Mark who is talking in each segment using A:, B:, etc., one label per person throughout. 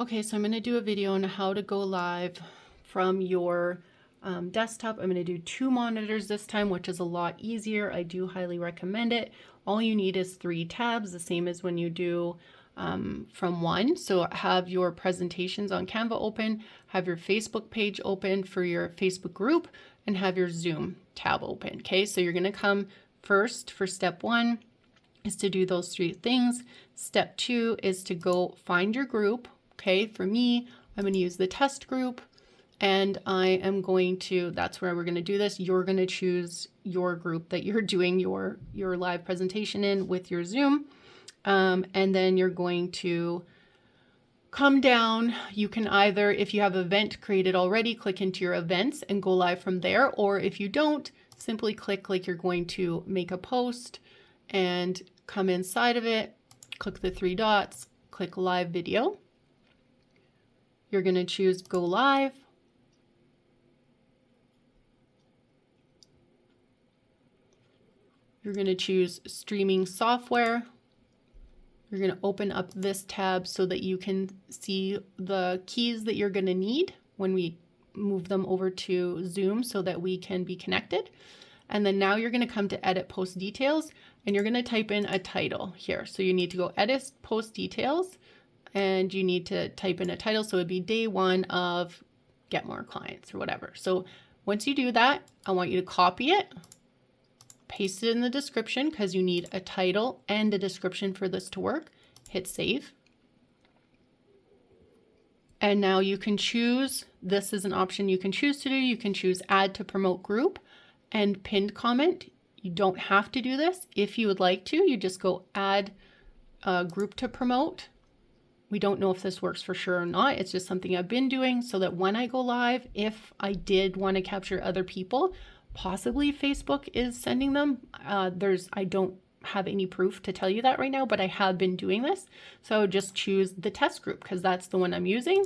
A: Okay, so I'm going to do a video on how to go live from your desktop. I'm going to do 2 monitors this time, which is a lot easier. I do highly recommend it. All you need is 3 tabs, the same as when you do from one. So have your presentations on Canva open, have your Facebook page open for your Facebook group, and have your Zoom tab open. Okay, so you're going to come first for step 1 is to do those 3 things. Step 2 is to go find your group. Okay, for me, I'm going to use the test group, and I am going to, that's where we're going to do this. You're going to choose your group that you're doing your live presentation in with your Zoom. And then you're going to come down. You can either, if you have an event created already, click into your events and go live from there. Or if you don't, simply click like you're going to make a post and come inside of it, click the 3 dots, click live video. You're going to choose go live. You're going to choose streaming software. You're going to open up this tab so that you can see the keys that you're going to need when we move them over to Zoom so that we can be connected. And then now you're going to come to edit post details and you're going to type in a title here. So you need to go edit post details and you need to type in a title. So it'd be day 1 of Get More Clients or whatever. So once you do that, I want you to copy it, paste it in the description because you need a title and a description for this to work. Hit save. And now you can choose, this is an option you can choose to do. You can choose add to promote group and pinned comment. You don't have to do this. If you would like to, you just go add a group to promote. We don't know if this works for sure or not. It's just something I've been doing so that when I go live, if I did want to capture other people, possibly Facebook is sending them. I don't have any proof to tell you that right now, but I have been doing this. So just choose the test group because that's the one I'm using.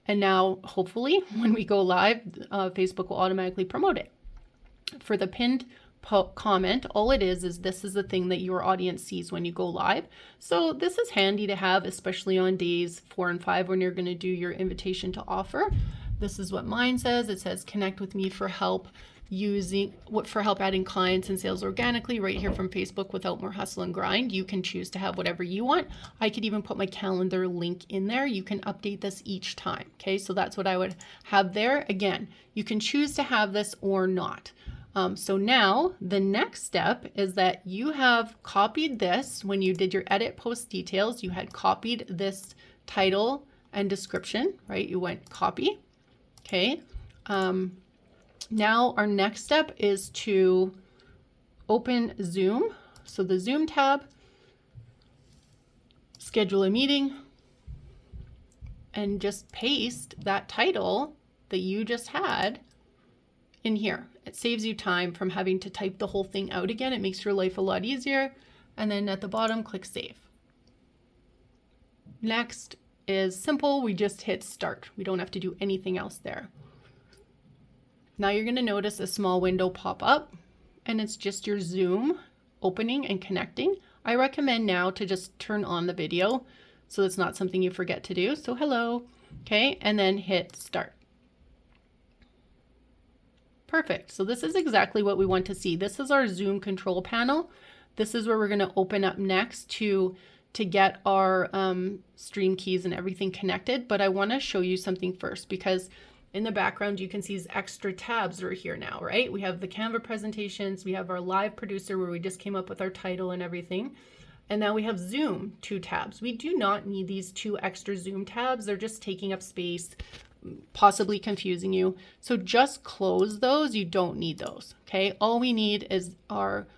A: And now hopefully when we go live, Facebook will automatically promote it. For the pinned comment, all it is this is the thing that your audience sees when you go live. So this is handy to have, especially on days 4 and 5 when you're going to do your invitation to offer. This is what mine says. It says connect with me for help adding clients and sales organically right here from Facebook without more hustle and grind. You can choose to have whatever you want. I could even put my calendar link in there. You can update this each time. Okay, so that's what I would have there. Again, you can choose to have this or not. So now the next step is that you have copied this when you did your edit post details. You had copied this title and description, right? You went copy. Okay. Now our next step is to open Zoom. So the Zoom tab, schedule a meeting, and just paste that title that you just had in here. It saves you time from having to type the whole thing out again. It makes your life a lot easier. And then at the bottom, click save. Next is simple. We just hit start. We don't have to do anything else there. Now you're going to notice a small window pop up and it's just your Zoom opening and connecting. I recommend now to just turn on the video so it's not something you forget to do. So hello, okay, and then hit start. Perfect. So this is exactly what we want to see. This is our Zoom control panel. This is where we're going to open up next to get our stream keys and everything connected. But I want to show you something first because in the background, you can see these extra tabs are here now, right? We have the Canva presentations. We have our live producer where we just came up with our title and everything. And now we have Zoom 2 tabs. We do not need these 2 extra Zoom tabs. They're just taking up space, possibly confusing you. So just close those. You don't need those. Okay. All we need is our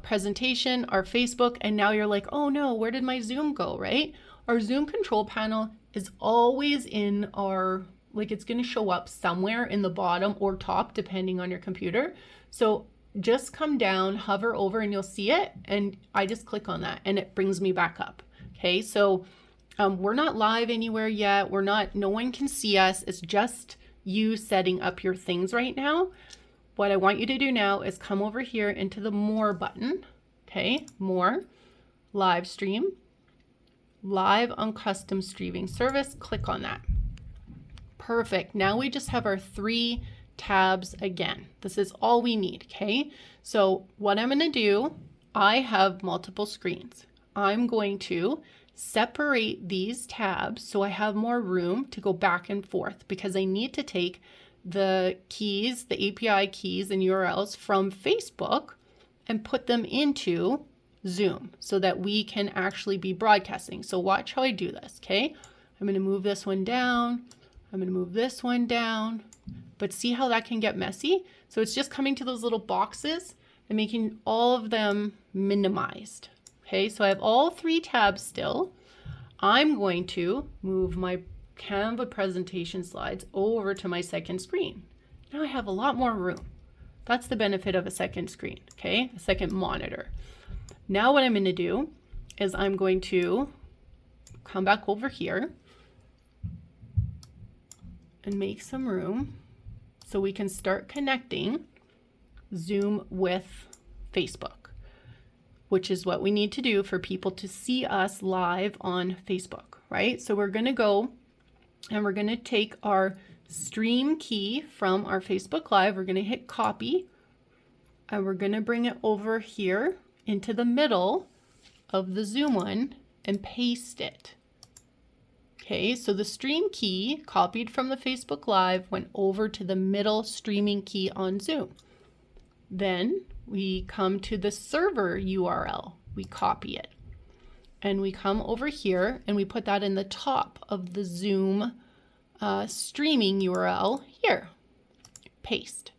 A: presentation, our Facebook. And now you're like, oh no, where did my Zoom go? Right. Our Zoom control panel is always in our, like it's going to show up somewhere in the bottom or top, depending on your computer. So just come down, hover over and you'll see it. And I just click on that and it brings me back up. Okay. So we're not live anywhere yet. No one can see us. It's just you setting up your things right now. What I want you to do now is come over here into the more button. Okay, more, live stream. live on custom streaming service. Click on that. Perfect. Now we just have our 3 tabs again. This is all we need, okay? So what I'm going to do, I have multiple screens. I'm going to separate these tabs so I have more room to go back and forth, because I need to take the keys, the API keys and URLs from Facebook and put them into Zoom so that we can actually be broadcasting. So watch how I do this, okay? I'm going to move this one down. I'm going to move this one down. But see how that can get messy? So it's just coming to those little boxes and making all of them minimized. Okay, so I have all 3 tabs still. I'm going to move my Canva presentation slides over to my second screen. Now I have a lot more room. That's the benefit of a second screen, okay? A second monitor. Now what I'm going to do is I'm going to come back over here and make some room so we can start connecting Zoom with Facebook, which is what we need to do for people to see us live on Facebook, right? So we're going to go and we're going to take our stream key from our Facebook Live. We're going to hit copy and we're going to bring it over here into the middle of the Zoom one and paste it. Okay, so the stream key copied from the Facebook Live went over to the middle streaming key on Zoom. Then we come to the server URL, we copy it. And we come over here and we put that in the top of the Zoom streaming URL here. Paste.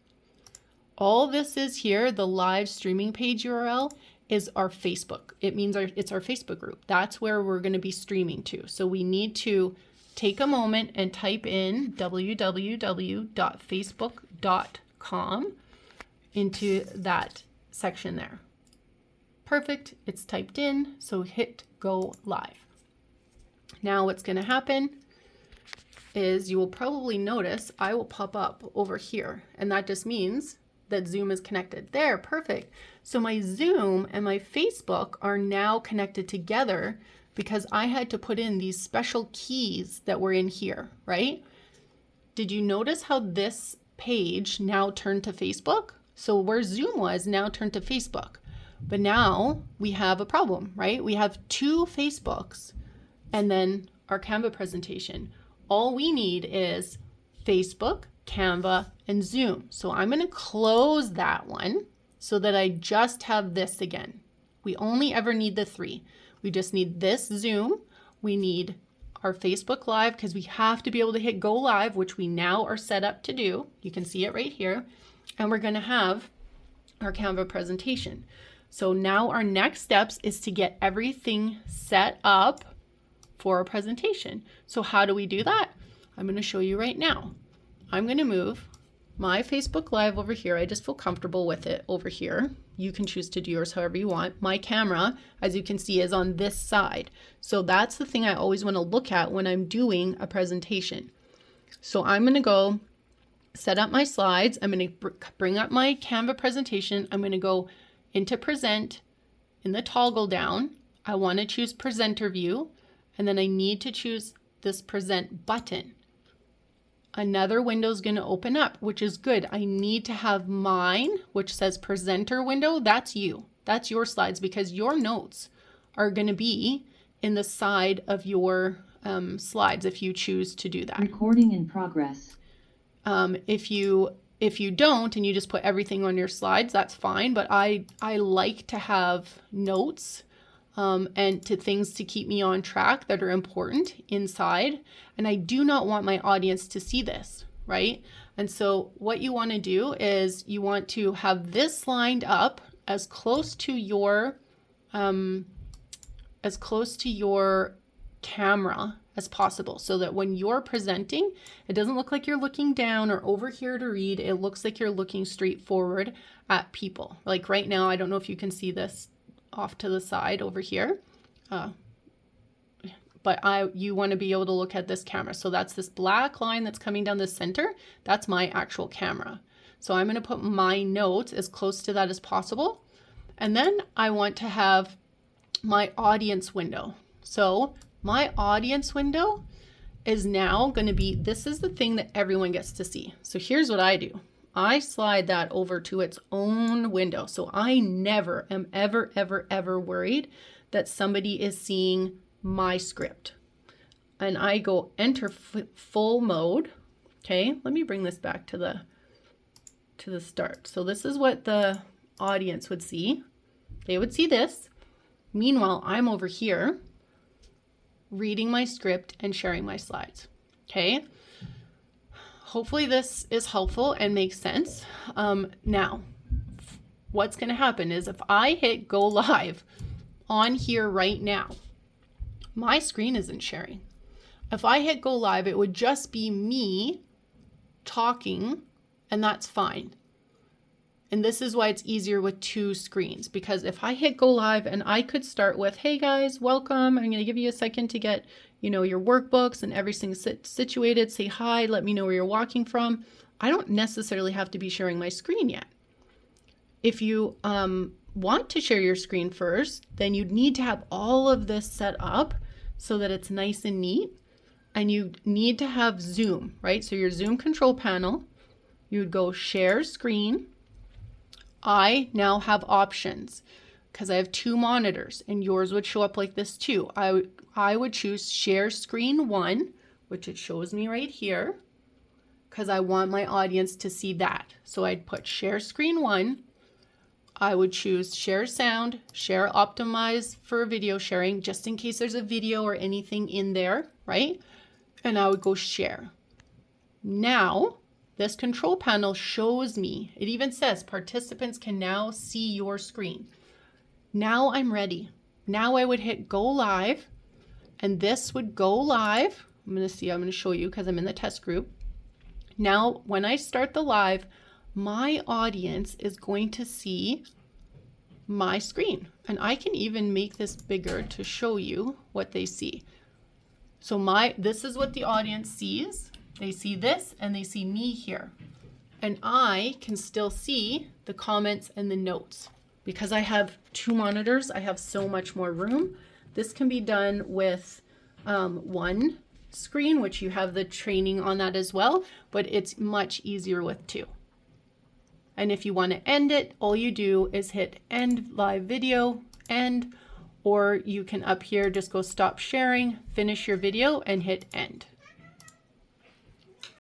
A: All this is here, the live streaming page URL, is our Facebook. It means it's our Facebook group. That's where we're going to be streaming to. So we need to take a moment and type in www.facebook.com into that section there. Perfect. It's typed in. So hit go live. Now what's going to happen is you will probably notice I will pop up over here, and that just means that Zoom is connected. There, perfect. So my Zoom and my Facebook are now connected together because I had to put in these special keys that were in here, right? Did you notice how this page now turned to Facebook? So where Zoom was now turned to Facebook. But now we have a problem, right? We have 2 Facebooks and then our Canva presentation. All we need is Facebook, Canva, and Zoom. So I'm going to close that one so that I just have this again. We only ever need the 3. We just need this Zoom. We need our Facebook Live because we have to be able to hit go live, which we now are set up to do. You can see it right here. And we're going to have our Canva presentation. So now our next steps is to get everything set up for our presentation. So how do we do that? I'm going to show you right now. I'm going to move my Facebook Live over here. I just feel comfortable with it over here. You can choose to do yours however you want. My camera, as you can see, is on this side. So that's the thing I always want to look at when I'm doing a presentation. So I'm going to go set up my slides. I'm going to bring up my Canva presentation. I'm going to go into present in the toggle down. I want to choose presenter view, and then I need to choose this present button. Another window is going to open up, which is good. I need to have mine, which says presenter window. That's you. That's your slides because your notes are going to be in the side of your slides if you choose to do that.
B: Recording in progress.
A: If you don't and you just put everything on your slides, that's fine. But I like to have notes and to things to keep me on track that are important inside. And I do not want my audience to see this, right? And so what you want to do is you want to have this lined up as close to your camera as possible so that when you're presenting, it doesn't look like you're looking down or over here to read. It looks like you're looking straight forward at people. Like right now, I don't know if you can see this off to the side over here, but you want to be able to look at this camera. So that's this black line that's coming down the center. That's my actual camera. So I'm going to put my notes as close to that as possible. And then I want to have my audience window. So My audience window is now going to be, this is the thing that everyone gets to see. So here's what I do. I slide that over to its own window. So I never am ever worried that somebody is seeing my script. And I go enter full mode. Okay, let me bring this back to the start. So this is what the audience would see. They would see this. Meanwhile, I'm over here reading my script and sharing my slides. Okay. Hopefully this is helpful and makes sense. Now, what's going to happen is if I hit go live on here right now, my screen isn't sharing. If I hit go live, it would just be me talking, and that's fine. And this is why it's easier with two screens, because if I hit go live and I could start with, hey guys, welcome. I'm going to give you a second to get, your workbooks and everything situated. Say hi, let me know where you're walking from. I don't necessarily have to be sharing my screen yet. If you want to share your screen first, then you'd need to have all of this set up so that it's nice and neat. And you need to have Zoom, right? So your Zoom control panel, you would go share screen. I now have options because I have two monitors, and yours would show up like this too. I would choose share screen 1, which it shows me right here, because I want my audience to see that. So I'd put share screen 1. I would choose share sound, share optimize for video sharing, just in case there's a video or anything in there, right? And I would go share. Now, this control panel shows me, it even says participants can now see your screen. Now I'm ready. Now I would hit go live, and this would go live. I'm going to show you because I'm in the test group. Now, when I start the live, my audience is going to see my screen. And I can even make this bigger to show you what they see. So this is what the audience sees. They see this and they see me here. And I can still see the comments and the notes. Because I have two monitors, I have so much more room. This can be done with one screen, which you have the training on that as well, but it's much easier with two. And if you want to end it, all you do is hit end live video, end, or you can up here just go stop sharing, finish your video, and hit end.